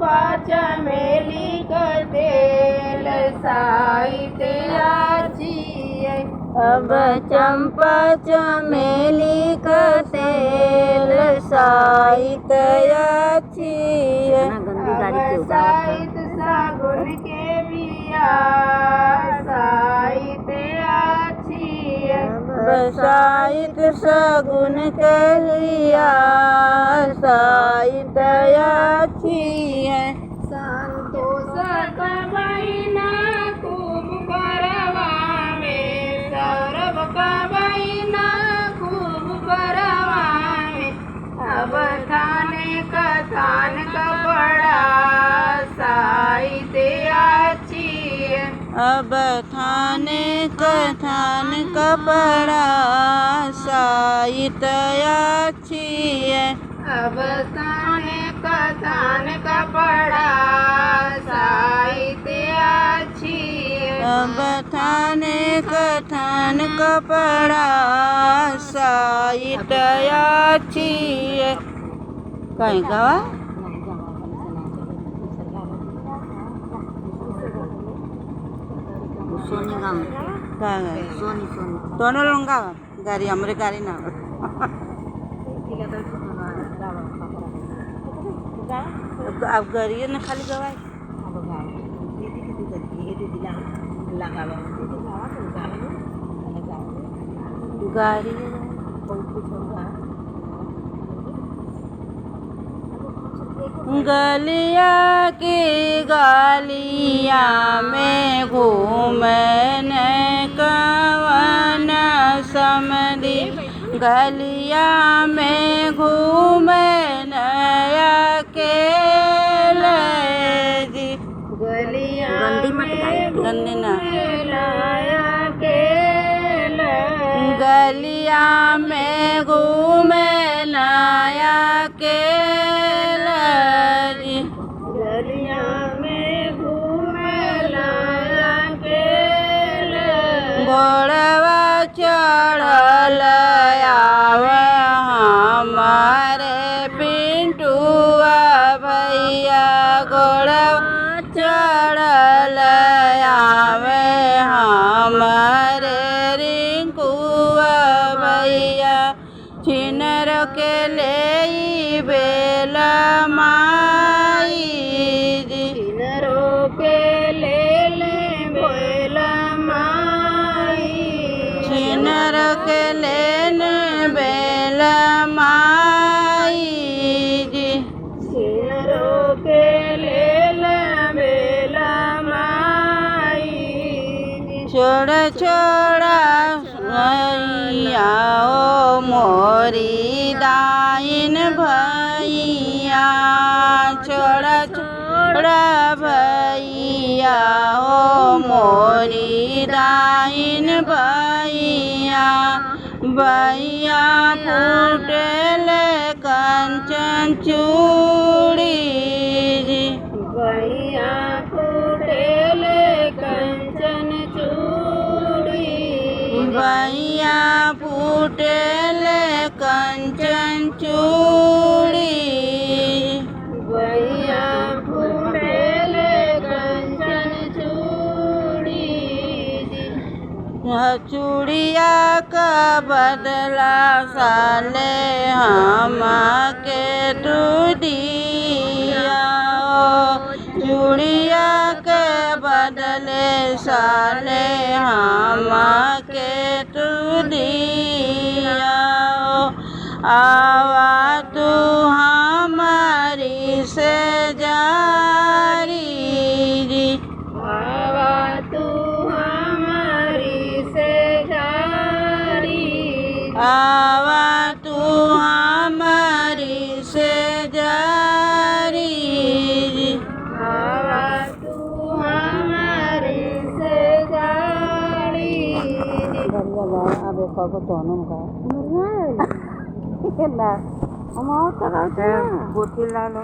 चंपा चमेली का तेल साहित्याची अब चंपा चमेली का तेल साहित्याची साहित्य सागुन के बिया साहित्याची साहित्य सगुन के लिया साहित्याची संतोष का महीना खूब परवावे सौरभ का महीना खूब परवावे अब थाने कथान का बड़ा साहित्याची अब थाने कथान कपड़ा साहित्याची अब थाने कथान कपड़ा साहित्याची अब थाने कथान कपड़ा साहित्याची काय गावा सोनी गाँव काय सोनी दोनों लोग गावा गाड़ी हमरे गाड़ी ना अब गाड़ी ना खाली गवाई गाड़ी गलिया की गलिया में घूमने कवन समधी गलिया में घूमने अकेले जी गलिया गंदी ना गलिया में घूमने अकेले गलिया में घूमने अकेले घोड़वा चढ़ल आवे हमारे पिंटुआ भैया घोड़वा चढ़ल आवे हमारे रिंकुआ भैया छिनर के ले बेला माई छिनरो के ले बेला माई छिनर के लेने बेला माई छिनरो के ले बेला माई छोड़ा छोड़ा भैया ओ मोरी दाइन भैया छोड़ा छोड़ा भैया ओ मोरी दाइन भैया भैया फूटल कंचन चूड़ी भैया फूटल कंचन चूड़ी भैया फूटल कंचन चूड़ी भैया फूटल कंचन चूड़ी चूड़िया का बदला साले हम के तू दिया चूड़िया के बदले साले हम के तू दिया आवा तू हमारी से जारी आवा तू हमारी से जारी आवा तू हमारी से जारी आवा तू हमारी से जारी अब एक को दोनों का ना हम और तरह से बोतल ला लो